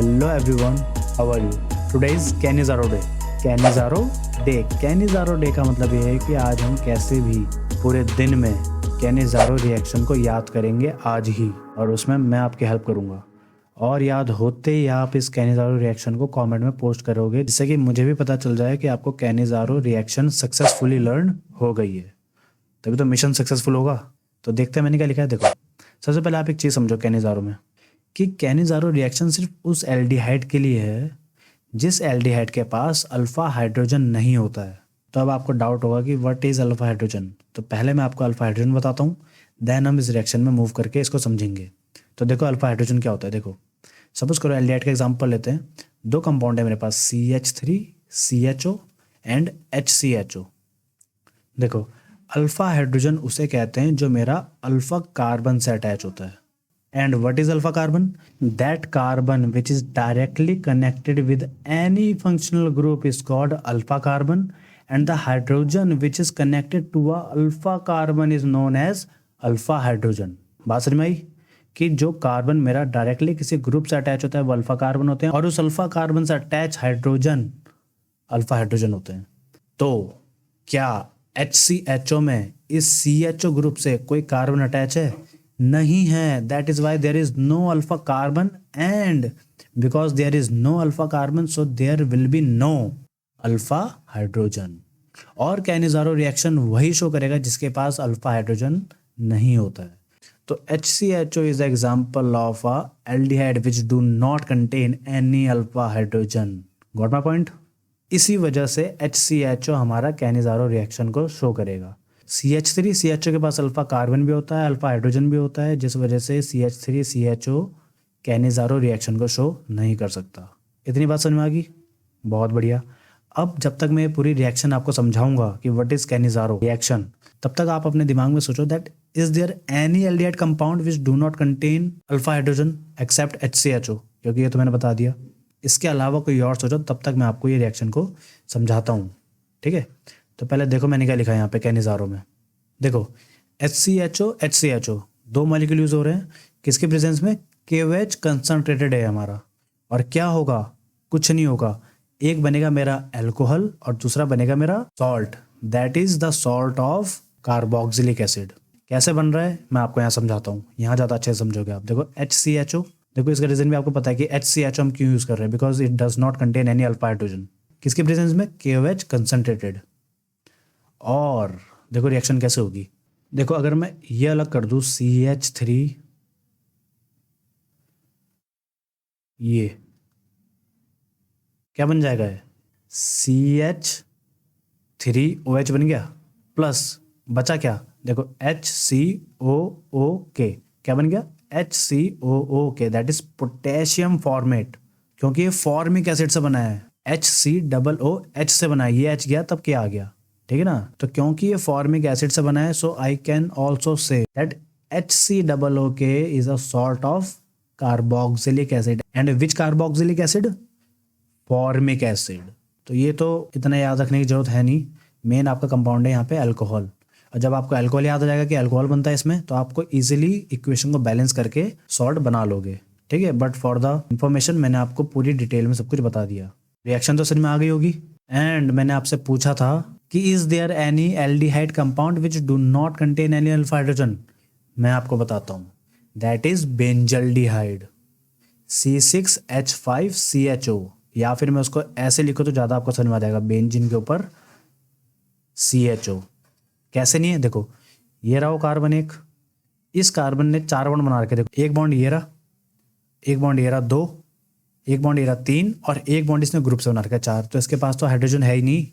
Hello everyone, how are you? Today is Canizaro Day. Canizaro Day का मतलब ये है कि आज हम कैसे भी पूरे दिन में कैनिज़ारो रिएक्शन को याद करेंगे आज ही, और उसमें मैं आपकी हेल्प करूँगा। और याद होते ही आप इस कैनिज़ारो रिएक्शन को कमेंट में पोस्ट करोगे, जिससे कि मुझे भी पता चल जाए कि आपको कैनिज़ारो रिएक्शन सक्सेसफुली लर्न हो गई है। तभी तो मिशन सक्सेसफुल होगा। तो देखते हैं मैंने क्या लिखा है। देखो, सबसे पहले आप एक चीज़ समझो कैनिज़ारो में, कि कैनिज़ारो रिएक्शन सिर्फ उस एल्डिहाइड के लिए है जिस एल्डिहाइड के पास अल्फा हाइड्रोजन नहीं होता है। तो अब आपको डाउट होगा कि व्हाट इज़ अल्फा हाइड्रोजन। तो पहले मैं आपको अल्फा हाइड्रोजन बताता हूँ, देन हम इस रिएक्शन में मूव करके इसको समझेंगे। तो देखो अल्फा हाइड्रोजन क्या होता है। देखो सपोज करो एल्डिहाइड का एग्जांपल लेते हैं। दो कंपाउंड है मेरे पास, CH3 CHO एंड HCHO। देखो अल्फा हाइड्रोजन उसे कहते हैं जो मेरा अल्फा कार्बन से अटैच होता है। And what is alpha carbon? That carbon which is directly connected with any functional group is called alpha carbon, and the hydrogen which is connected to a alpha carbon is known as alpha hydrogen. बात समझ में आई कि जो carbon मेरा directly किसी group से attach होता है वो अल्फा कार्बन होते हैं, और उस अल्फा कार्बन से अटैच हाइड्रोजन अल्फा हाइड्रोजन होते हैं। तो क्या HCHO में इस CHO ग्रुप से कोई कार्बन अटैच है? नहीं है। That is why there is no alpha carbon, and because there is no alpha carbon so there will be no alpha hydrogen. और कैनिज़ारो रिएक्शन वही शो करेगा जिसके पास अल्फा हाइड्रोजन नहीं होता है। तो HCHO is example of a aldehyde which do not contain any alpha hydrogen. Got my point? इसी वजह से HCHO हमारा कैनिज़ारो रिएक्शन को शो करेगा। CH3 CHO के पास अल्फा कार्बन भी होता है, अल्फा हाइड्रोजन भी होता है, जिस वजह से CH3 CHO कैनिज़ारो रिएक्शन को शो नहीं कर सकता। इतनी बात समझ में आ गई? बहुत बढ़िया। अब जब तक मैं पूरी रिएक्शन आपको समझाऊंगा कि व्हाट इज कैनिज़ारो रिएक्शन, तब तक आप अपने दिमाग में सोचो that is there any aldehyde compound which do not contain alpha hydrogen except HCHO, क्योंकि ये तो मैंने बता दिया। इसके अलावा कोई और सोचो, तब तक मैं आपको ये रिएक्शन को समझाता हूँ। ठीक है, तो पहले देखो मैंने क्या लिखा है यहाँ पे कैनिज़ारो में। देखो HCHO दो मॉलिक्यूल यूज हो रहे हैं किसके प्रेजेंस में? KOH कंसंट्रेटेड है हमारा। और क्या होगा? कुछ नहीं होगा। एक बनेगा मेरा अल्कोहल और दूसरा बनेगा मेरा salt, that is the salt of carboxylic acid. कैसे बन रहा है मैं आपको यहाँ समझाता हूँ, यहाँ ज़्यादा अच्छे से समझोगे आप। देखो HCHO, देखो इसका रीजन भी आपको पता है कि HCHO हम क्यों यूज कर रहे हैं, because it does not contain any alpha hydrogen. किसके प्रेजेंस में? KOH concentrated. और देखो रिएक्शन कैसे होगी। देखो अगर मैं ये अलग कर दूं CH3, ये क्या बन जाएगा? है CH3OH बन गया, प्लस बचा क्या? देखो HCOOK क्या बन गया? HCOOK, that is potassium format, क्योंकि ये फॉर्मिक एसिड से बना है। HCOOH से बना है, ये H गया तब क्या आ गया, ठीक है ना। तो क्योंकि ये फॉर्मिक एसिड से बना है, so I can also say that HCOOK is a salt of carboxylic acid. And which carboxylic acid? Formic acid. तो ये तो इतना याद रखने की जरूरत है नहीं। मेन आपका कंपाउंड है यहाँ पे अल्कोहल, और जब आपको अल्कोहल याद आ जाएगा कि अल्कोहल बनता है इसमें, तो आपको इजीली इक्वेशन को बैलेंस करके सॉल्ट बना लोगे। ठीक है, बट फॉर द इंफॉर्मेशन मैंने आपको पूरी डिटेल में सब कुछ बता दिया। रिएक्शन तो समझ में आ गई होगी। एंड मैंने आपसे पूछा था कि is there any aldehyde compound which do not contain any alpha hydrogen. मैं आपको बताता हूँ, दैट इज बेंजल्डिहाइड C6H5CHO, या फिर मैं उसको ऐसे लिखो तो ज़्यादा आपको समझ में आ जाएगा, बेंजीन के ऊपर CHO। कैसे नहीं है? देखो ये रहा वो कार्बन, एक इस कार्बन ने 4 बॉन्ड बना रखे। देखो एक बॉन्ड ये रहा, एक बॉन्ड ये रहा 2, एक बॉन्ड ये रहा 3, और एक बॉन्ड इसने ग्रुप से बना रखा 4। तो इसके पास तो हाइड्रोजन है ही नहीं,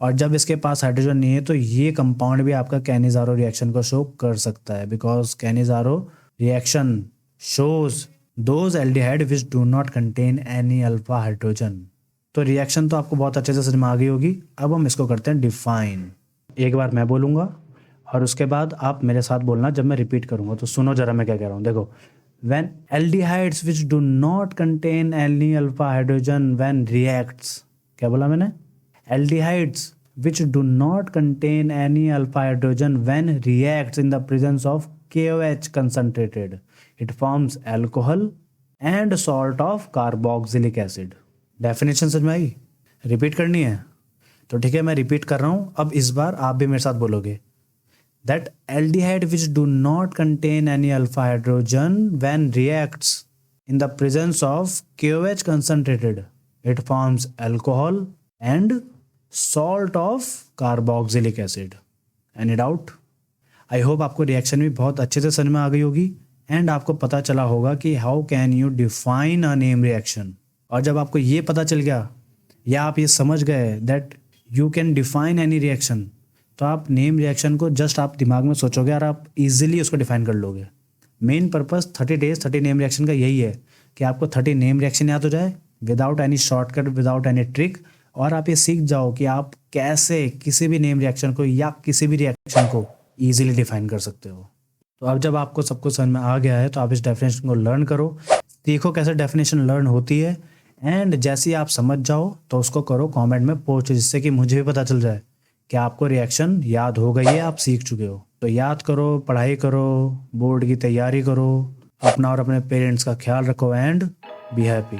और जब इसके पास हाइड्रोजन नहीं है तो ये कंपाउंड भी आपका कैनिज़ारो रिएक्शन को शो कर सकता है, because Cannizzaro reaction shows those aldehyde which do not contain any alpha hydrogen. तो रिएक्शन तो आपको बहुत अच्छे से समझ में आ गई होगी। अब हम इसको करते हैं डिफाइन। एक बार मैं बोलूँगा और उसके बाद आप मेरे साथ बोलना जब मैं रिपीट करूँगा। तो सुनो जरा मैं क्या कह रहा हूँ। देखो, when aldehydes which do not contain any alpha hydrogen when reacts, क्या बोला मैंने? Aldehydes which do not contain any alpha hydrogen when reacts in the presence of KOH concentrated, it forms alcohol and salt of carboxylic acid. Definition समझ में आई? Repeat करनी है तो ठीक है, मैं रिपीट कर रहा हूं। अब इस बार आप भी मेरे साथ बोलोगे। That aldehyde which do not contain any alpha hydrogen when reacts in the presence of KOH concentrated, it forms alcohol and salt of carboxylic acid. Any doubt? I hope आपको रिएक्शन भी बहुत अच्छे से समझ में आ गई होगी एंड आपको पता चला होगा कि how can you define a name reaction. और जब आपको ये पता चल गया या आप ये समझ गए that you can define any reaction, तो आप नेम रिएक्शन को जस्ट आप दिमाग में सोचोगे और आप इजीली उसको डिफाइन कर लोगे। Main purpose 30 days 30 name reaction का यही है कि आपको 30 नेम रिएक्शन याद हो जाए without any shortcut, without any trick, और आप ये सीख जाओ कि आप कैसे किसी भी नेम रिएक्शन को या किसी भी रिएक्शन को इजीली डिफाइन कर सकते हो। तो अब जब आपको सब कुछ समझ में आ गया है तो आप इस डेफिनेशन को लर्न करो, सीखो कैसे डेफिनेशन लर्न होती है, एंड जैसे ही आप समझ जाओ तो उसको करो कमेंट में पोस्ट, जिससे कि मुझे भी पता चल जाए कि आपको रिएक्शन याद हो गई है, आप सीख चुके हो। तो याद करो, पढ़ाई करो, बोर्ड की तैयारी करो, अपना और अपने पेरेंट्स का ख्याल रखो एंड बी हैप्पी।